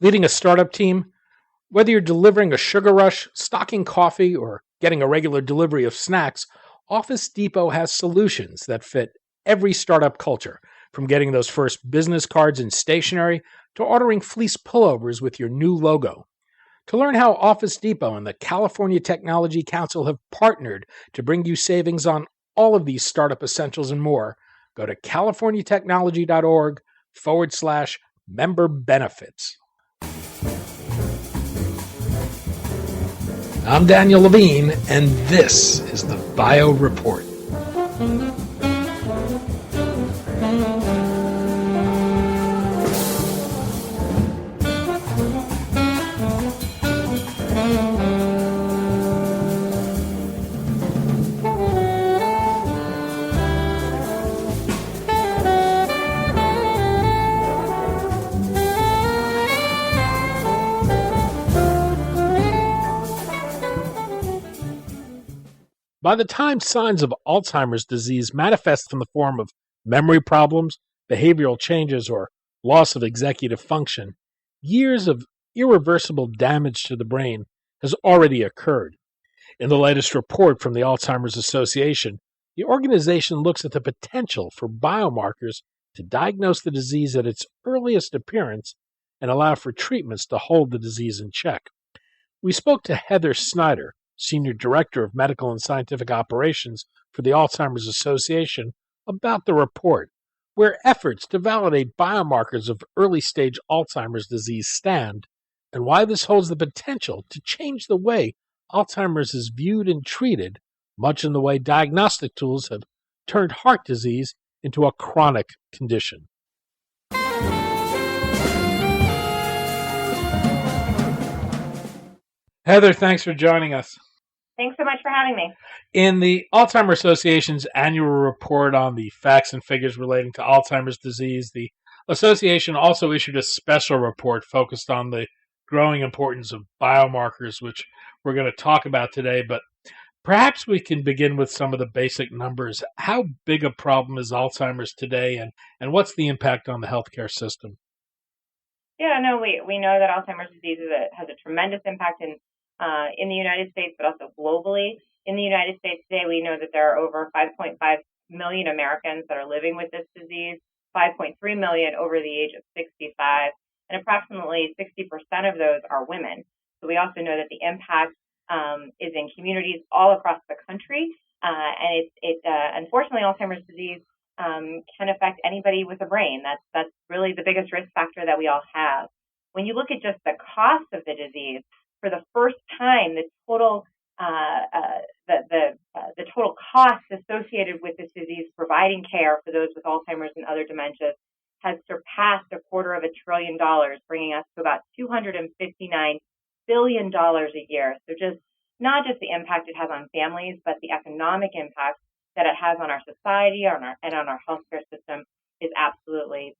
Leading a startup team, whether you're delivering a sugar rush, stocking coffee, or getting a regular delivery of snacks, Office Depot has solutions that fit every startup culture, from getting those first business cards and stationery to ordering fleece pullovers with your new logo. To learn how Office Depot and the California Technology Council have partnered to bring you savings on all of these startup essentials and more, go to californiatechnology.org/member benefits. I'm Daniel Levine, and this is the Bio Report. By the time signs of Alzheimer's disease manifest in the form of memory problems, behavioral changes, or loss of executive function, years of irreversible damage to the brain has already occurred. In the latest report from the Alzheimer's Association, the organization looks at the potential for biomarkers to diagnose the disease at its earliest appearance and allow for treatments to hold the disease in check. We spoke to Heather Snyder, Senior Director of Medical and Scientific Operations for the Alzheimer's Association, about the report, where efforts to validate biomarkers of early-stage Alzheimer's disease stand, and why this holds the potential to change the way Alzheimer's is viewed and treated, much in the way diagnostic tools have turned heart disease into a chronic condition. Heather, thanks for joining us. Thanks so much for having me. In the Alzheimer's Association's annual report on the facts and figures relating to Alzheimer's disease, the association also issued a special report focused on the growing importance of biomarkers, which we're going to talk about today. But perhaps we can begin with some of the basic numbers. How big a problem is Alzheimer's today, and what's the impact on the healthcare system? Yeah, no, we know that Alzheimer's disease has a tremendous impact in the United States, but also globally. In the United States today, we know that there are over 5.5 million Americans that are living with this disease, 5.3 million over the age of 65, and approximately 60% of those are women. So we also know that the impact is in communities all across the country, and unfortunately, Alzheimer's disease can affect anybody with a brain. That's really the biggest risk factor that we all have. When you look at just the cost of the disease, for the first time, the total cost associated with this disease providing care for those with Alzheimer's and other dementias has surpassed $250 billion, bringing us to about $259 billion a year. So not just the impact it has on families, but the economic impact that it has on our society and on our healthcare system is absolutely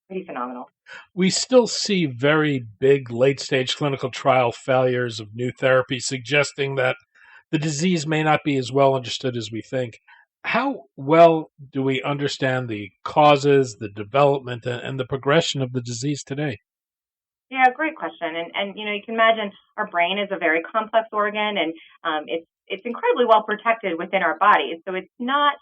pretty phenomenal. We still see very big late-stage clinical trial failures of new therapies, suggesting that the disease may not be as well understood as we think. How well do we understand the causes, the development, and the progression of the disease today? Yeah, great question. And you can imagine our brain is a very complex organ, and it's incredibly well protected within our bodies. So it's not.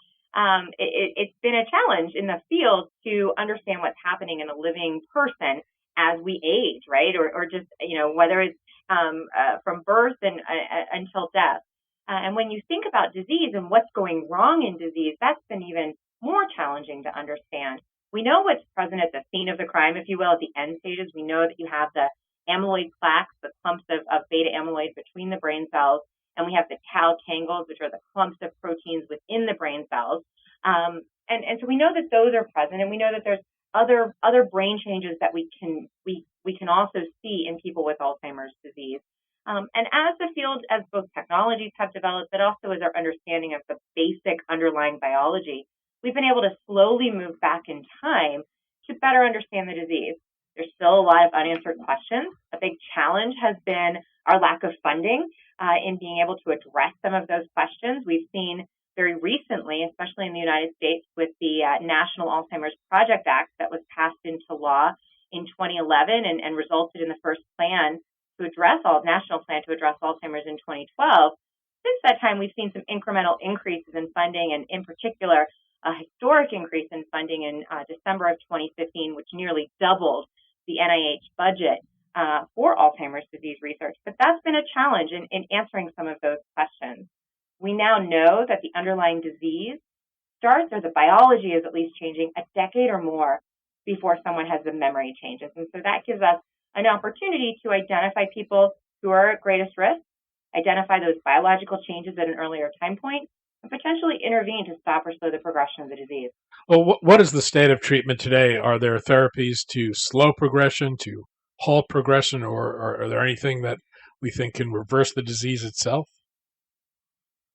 It's been a challenge in the field to understand what's happening in a living person as we age, right? Or just, whether it's from birth and until death. And when you think about disease and what's going wrong in disease, that's been even more challenging to understand. We know what's present at the scene of the crime, if you will, at the end stages. We know that you have the amyloid plaques, the clumps of beta amyloid between the brain cells. And we have the tau tangles, which are the clumps of proteins within the brain cells. And so we know that those are present, and we know that there's other brain changes that we can also see in people with Alzheimer's disease. And as the field, as both technologies have developed, but also as our understanding of the basic underlying biology, we've been able to slowly move back in time to better understand the disease. There's still a lot of unanswered questions. A big challenge has been our lack of funding in being able to address some of those questions. We've seen very recently, especially in the United States, with the National Alzheimer's Project Act that was passed into law in 2011 and resulted in the first plan to address national plan to address Alzheimer's in 2012. Since that time, we've seen some incremental increases in funding, and in particular, a historic increase in funding in December of 2015, which nearly doubled the NIH budget for Alzheimer's disease research. But that's been a challenge in answering some of those questions. We now know that the underlying disease starts, or the biology is at least changing, a decade or more before someone has the memory changes. And so that gives us an opportunity to identify people who are at greatest risk, identify those biological changes at an earlier time point, and potentially intervene to stop or slow the progression of the disease. Well, what is the state of treatment today? Are there therapies to slow progression, to halt progression, or are there anything that we think can reverse the disease itself?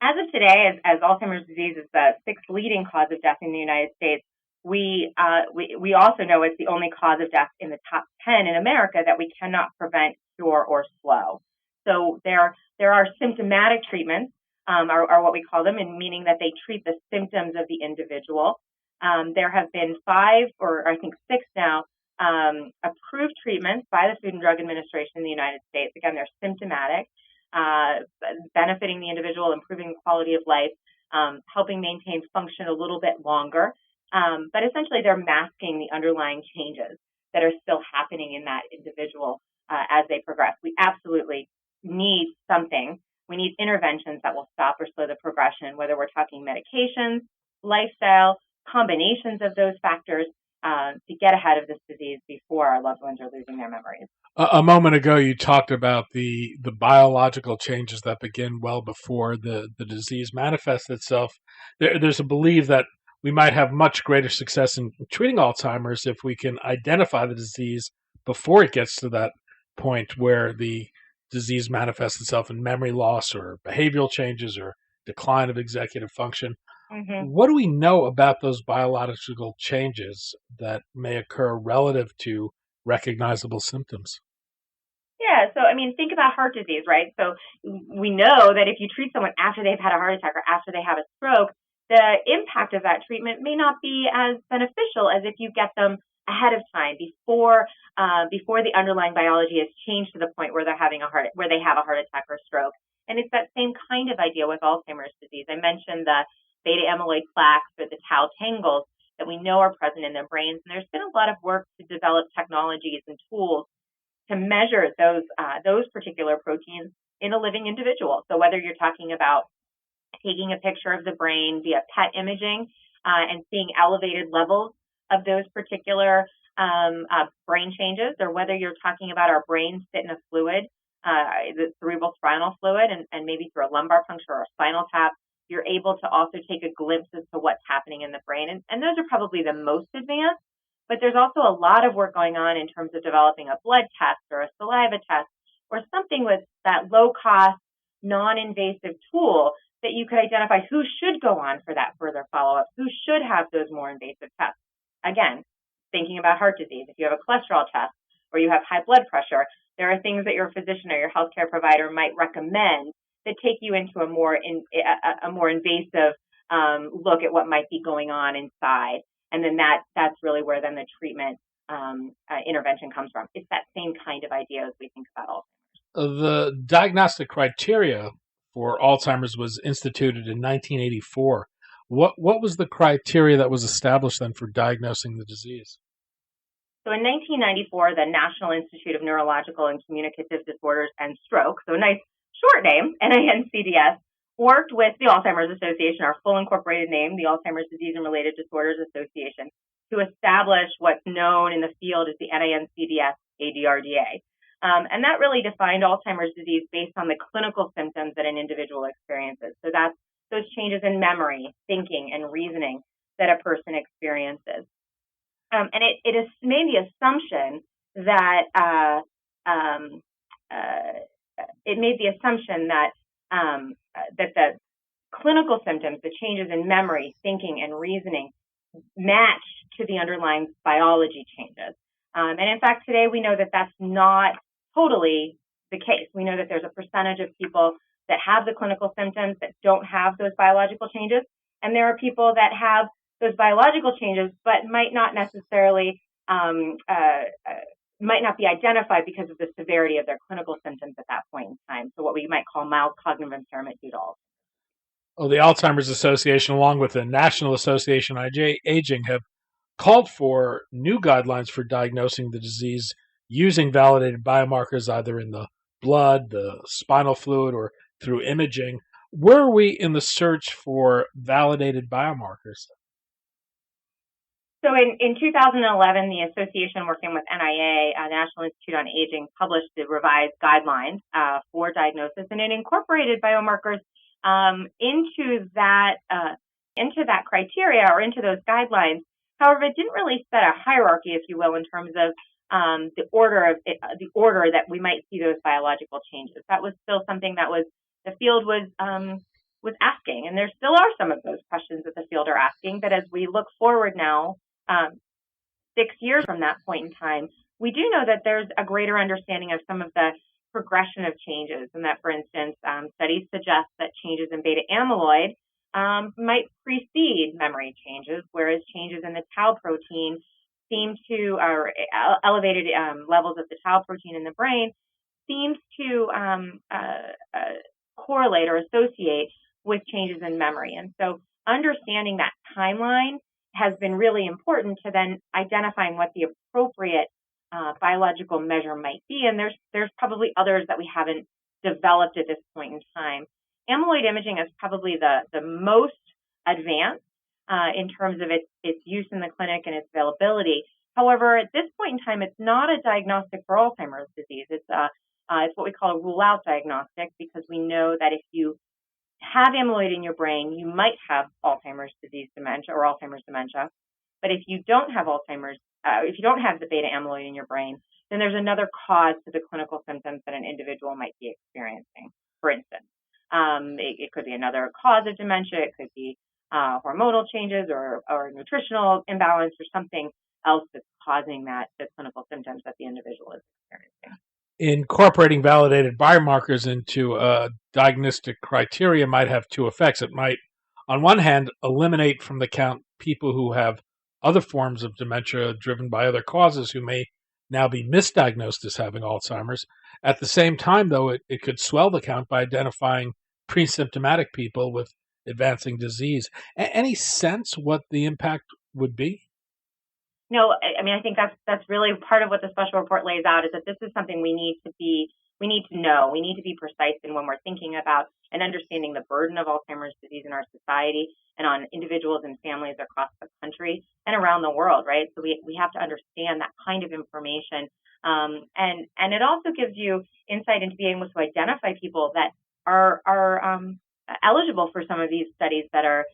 As of today, as Alzheimer's disease is the sixth leading cause of death in the United States, we also know it's the only cause of death in the top 10 in America that we cannot prevent, cure, or slow. So there are symptomatic treatments, are what we call them, and meaning that they treat the symptoms of the individual. There have been 5, or I think 6 now, approved treatments by the Food and Drug Administration in the United States. Again, they're symptomatic, benefiting the individual, improving the quality of life, helping maintain function a little bit longer. But essentially, they're masking the underlying changes that are still happening in that individual as they progress. We absolutely need something. We need interventions that will stop or slow the progression, whether we're talking medications, lifestyle, combinations of those factors to get ahead of this disease before our loved ones are losing their memories. A moment ago, you talked about the biological changes that begin well before the disease manifests itself. There's a belief that we might have much greater success in treating Alzheimer's if we can identify the disease before it gets to that point where the disease manifests itself in memory loss or behavioral changes or decline of executive function. Mm-hmm. What do we know about those biological changes that may occur relative to recognizable symptoms? Yeah, so I mean, think about heart disease, right? So we know that if you treat someone after they've had a heart attack or after they have a stroke, the impact of that treatment may not be as beneficial as if you get them ahead of time before the underlying biology has changed to the point where they have a heart attack or stroke. And it's that same kind of idea with Alzheimer's disease. I mentioned the beta amyloid plaques or the tau tangles that we know are present in their brains. And there's been a lot of work to develop technologies and tools to measure those particular proteins in a living individual. So whether you're talking about taking a picture of the brain via PET imaging and seeing elevated levels of those particular brain changes, or whether you're talking about our brains sit in a fluid, the cerebral spinal fluid, and maybe through a lumbar puncture or a spinal tap, you're able to also take a glimpse as to what's happening in the brain. And those are probably the most advanced, but there's also a lot of work going on in terms of developing a blood test or a saliva test or something with that low-cost, non-invasive tool that you could identify who should go on for that further follow-up, who should have those more invasive tests. Again, thinking about heart disease, if you have a cholesterol test or you have high blood pressure, there are things that your physician or your healthcare provider might recommend that take you into a more invasive look at what might be going on inside. And then that's really where then the treatment intervention comes from. It's that same kind of idea as we think about Alzheimer's. The diagnostic criteria for Alzheimer's was instituted in 1984. What was the criteria that was established then for diagnosing the disease? So in 1994, the National Institute of Neurological and Communicative Disorders and Stroke, so a nice short name, NINCDS, worked with the Alzheimer's Association, our full incorporated name, the Alzheimer's Disease and Related Disorders Association, to establish what's known in the field as the NINCDS ADRDA. And that really defined Alzheimer's disease based on the clinical symptoms that an individual experiences. So that's those changes in memory, thinking, and reasoning that a person experiences. And it has made the assumption that that the clinical symptoms, the changes in memory, thinking, and reasoning match to the underlying biology changes. And in fact, today we know that that's not totally the case. We know that there's a percentage of people that have the clinical symptoms that don't have those biological changes. And there are people that have those biological changes, but might not necessarily might not be identified because of the severity of their clinical symptoms at that point in time. So what we might call mild cognitive impairment due to Alzheimer's. Well, the Alzheimer's Association, along with the National Association on Aging, have called for new guidelines for diagnosing the disease using validated biomarkers either in the blood, the spinal fluid, or through imaging. Where are we in the search for validated biomarkers? So in 2011, the association working with NIA, National Institute on Aging, published the revised guidelines for diagnosis, and it incorporated biomarkers into that criteria or into those guidelines. However, it didn't really set a hierarchy, if you will, in terms of the order that we might see those biological changes. That was still something that the field was asking, and there still are some of those questions that the field are asking. But as we look forward now, 6 years from that point in time, we do know that there's a greater understanding of some of the progression of changes, and that, for instance, studies suggest that changes in beta amyloid might precede memory changes, whereas changes in the tau protein or elevated levels of the tau protein in the brain seems to correlate or associate with changes in memory. And so understanding that timeline has been really important to then identifying what the appropriate biological measure might be. And there's probably others that we haven't developed at this point in time. Amyloid imaging is probably the most advanced in terms of its use in the clinic and its availability. However, at this point in time, it's not a diagnostic for Alzheimer's disease. It's what we call a rule-out diagnostic, because we know that if you have amyloid in your brain, you might have Alzheimer's disease dementia or Alzheimer's dementia. But if you don't have if you don't have the beta amyloid in your brain, then there's another cause to the clinical symptoms that an individual might be experiencing. For instance, it could be another cause of dementia. It could be hormonal changes or nutritional imbalance or something else that's causing the clinical symptoms that the individual is experiencing. Incorporating validated biomarkers into diagnostic criteria might have two effects. It might, on one hand, eliminate from the count people who have other forms of dementia driven by other causes who may now be misdiagnosed as having Alzheimer's. At the same time, though, it could swell the count by identifying pre-symptomatic people with advancing disease. Any sense what the impact would be? No, I mean, I think that's really part of what the special report lays out, is that this is something we need to know. We need to be precise in when we're thinking about and understanding the burden of Alzheimer's disease in our society and on individuals and families across the country and around the world, right? So we have to understand that kind of information. And it also gives you insight into being able to identify people that are eligible for some of these studies that are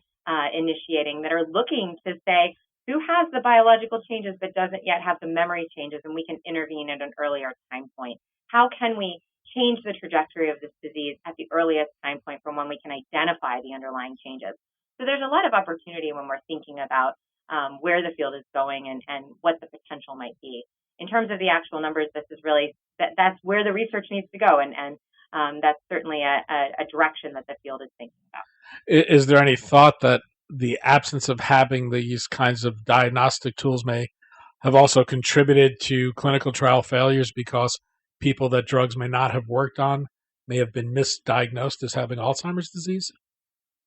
initiating, that are looking to say, who has the biological changes but doesn't yet have the memory changes, and we can intervene at an earlier time point? How can we change the trajectory of this disease at the earliest time point from when we can identify the underlying changes? So there's a lot of opportunity when we're thinking about where the field is going and what the potential might be. In terms of the actual numbers, this is really, that's where the research needs to go, and that's certainly a direction that the field is thinking about. Is there any thought that the absence of having these kinds of diagnostic tools may have also contributed to clinical trial failures because people that drugs may not have worked on may have been misdiagnosed as having Alzheimer's disease?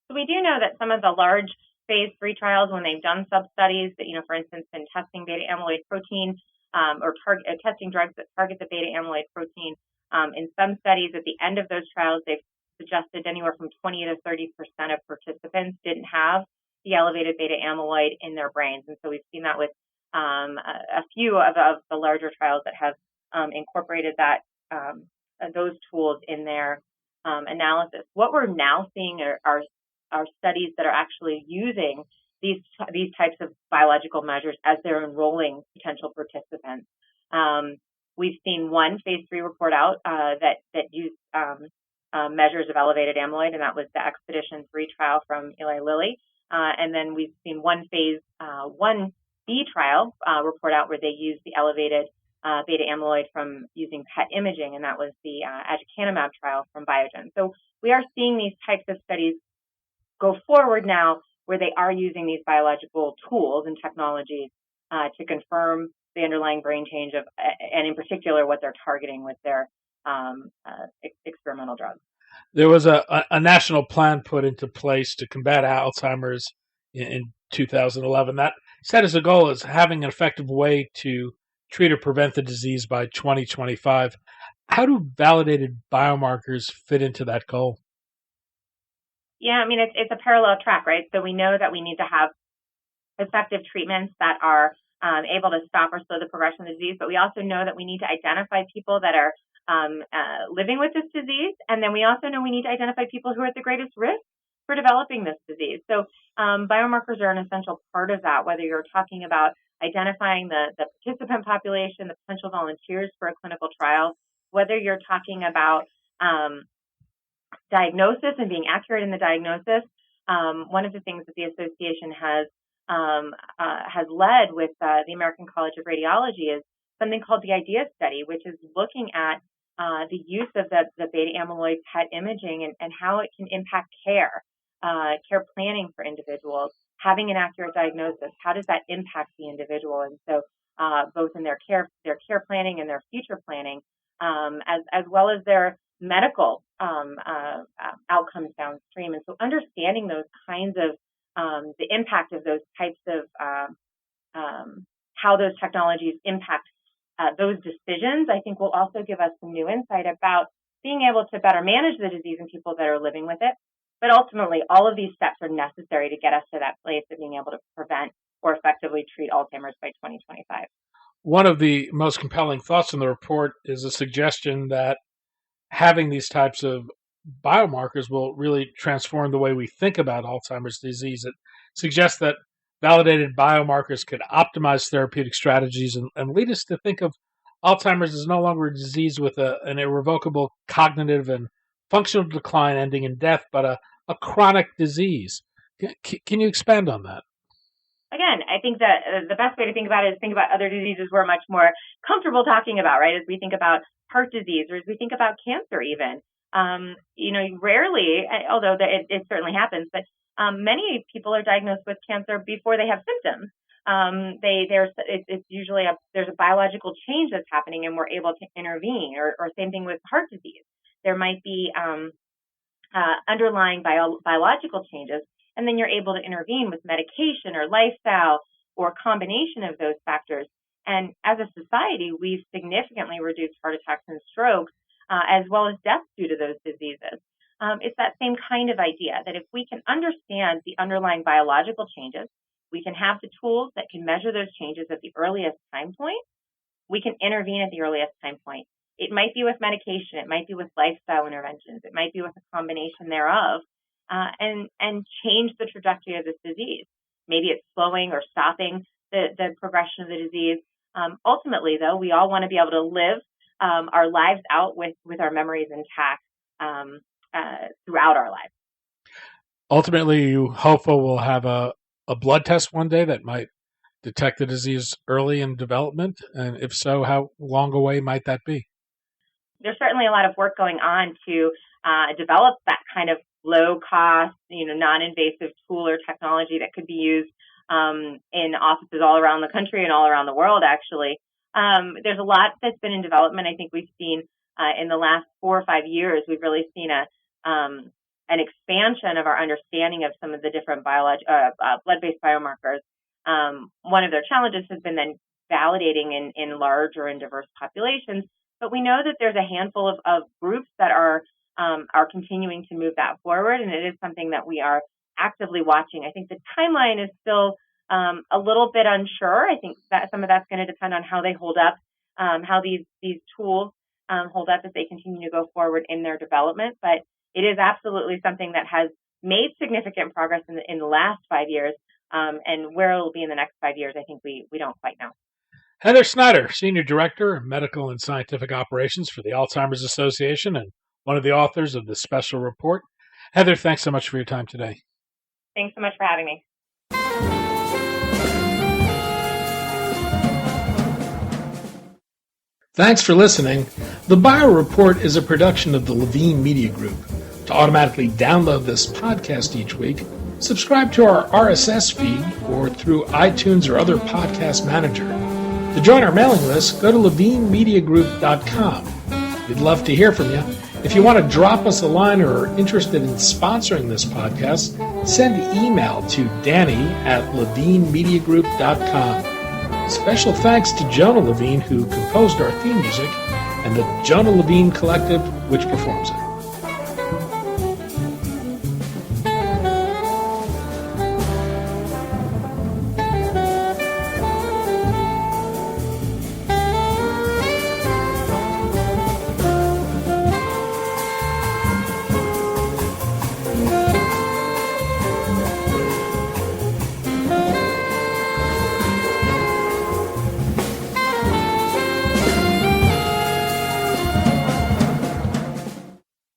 So we do know that some of the large phase 3 trials, when they've done sub-studies that, for instance, been testing beta amyloid protein or testing drugs that target the beta amyloid protein, in some studies at the end of those trials, they've suggested anywhere from 20 to 30% of participants didn't have the elevated beta amyloid in their brains. And so we've seen that with a few of the larger trials that have incorporated those tools in their analysis. What we're now seeing are studies that are actually using these types of biological measures as they're enrolling potential participants. We've seen one phase 3 report out that used measures of elevated amyloid, and that was the Expedition 3 trial from Eli Lilly. And then we've seen one phase 1B trial report out where they used the elevated beta amyloid from using PET imaging, and that was the aducanumab trial from Biogen. So we are seeing these types of studies go forward now where they are using these biological tools and technologies to confirm the underlying brain change of, and in particular, what they're targeting with their experimental drugs. There was a national plan put into place to combat Alzheimer's in 2011 that set as a goal as having an effective way to treat or prevent the disease by 2025. How do validated biomarkers fit into that goal? Yeah, I mean, it's a parallel track, right? So we know that we need to have effective treatments that are able to stop or slow the progression of the disease, but we also know that we need to identify people that are living with this disease, and then we also know we need to identify people who are at the greatest risk for developing this disease. So biomarkers are an essential part of that, whether you're talking about identifying the participant population, the potential volunteers for a clinical trial, whether you're talking about diagnosis and being accurate in the diagnosis. One of the things that the association has led with the American College of Radiology is something called the IDEA study, which is looking at the use of the beta amyloid PET imaging and how it can impact care planning for individuals, having an accurate diagnosis. How does that impact the individual? And so both in their care planning and their future planning, as well as their medical outcomes downstream. And so understanding those kinds of the impact of those types of how those technologies impact those decisions, I think will also give us some new insight about being able to better manage the disease in people that are living with it. But ultimately, all of these steps are necessary to get us to that place of being able to prevent or effectively treat Alzheimer's by 2025. One of the most compelling thoughts in the report is a suggestion that having these types of biomarkers will really transform the way we think about Alzheimer's disease. It suggests that validated biomarkers could optimize therapeutic strategies and lead us to think of Alzheimer's as no longer a disease with an irrevocable cognitive and functional decline ending in death, but a chronic disease. Can you expand on that? Again, I think that the best way to think about it is think about other diseases we're much more comfortable talking about, right? As we think about heart disease or as we think about cancer even. Rarely, although it certainly happens, but many people are diagnosed with cancer before they have symptoms. It's usually there's a biological change that's happening and we're able to intervene, or same thing with heart disease. There might be underlying biological changes, and then you're able to intervene with medication or lifestyle or combination of those factors. And as a society, we've significantly reduced heart attacks and strokes, as well as deaths due to those diseases. It's that same kind of idea that if we can understand the underlying biological changes, we can have the tools that can measure those changes at the earliest time point, we can intervene at the earliest time point. It might be with medication, it might be with lifestyle interventions, it might be with a combination thereof, and change the trajectory of this disease. Maybe it's slowing or stopping the progression of the disease. Ultimately, though, we all want to be able to live our lives out with our memories intact throughout our lives. Ultimately, you hopeful we'll have a blood test one day that might detect the disease early in development? And if so, how long away might that be? There's certainly a lot of work going on to develop that kind of low-cost, non-invasive tool or technology that could be used in offices all around the country and all around the world, actually. There's a lot that's been in development. I think we've seen in the last 4 or 5 years, we've really seen an expansion of our understanding of some of the different blood-based biomarkers. One of their challenges has been then validating in large or in diverse populations. But we know that there's a handful of groups that are continuing to move that forward, and it is something that we are actively watching. I think the timeline is still a little bit unsure. I think that some of that's going to depend on how they hold up, how these tools hold up as they continue to go forward in their development. But it is absolutely something that has made significant progress in the last 5 years, and where it will be in the next 5 years, I think we don't quite know. Heather Snyder, Senior Director of Medical and Scientific Operations for the Alzheimer's Association and one of the authors of this special report. Heather, thanks so much for your time today. Thanks so much for having me. Thanks for listening. The Bio Report is a production of the Levine Media Group. To automatically download this podcast each week, subscribe to our RSS feed or through iTunes or other podcast manager. To join our mailing list, go to levinemediagroup.com. We'd love to hear from you. If you want to drop us a line or are interested in sponsoring this podcast, send email to danny@levinemediagroup.com. Special thanks to Jonah Levine, who composed our theme music, and the Jonah Levine Collective, which performs it.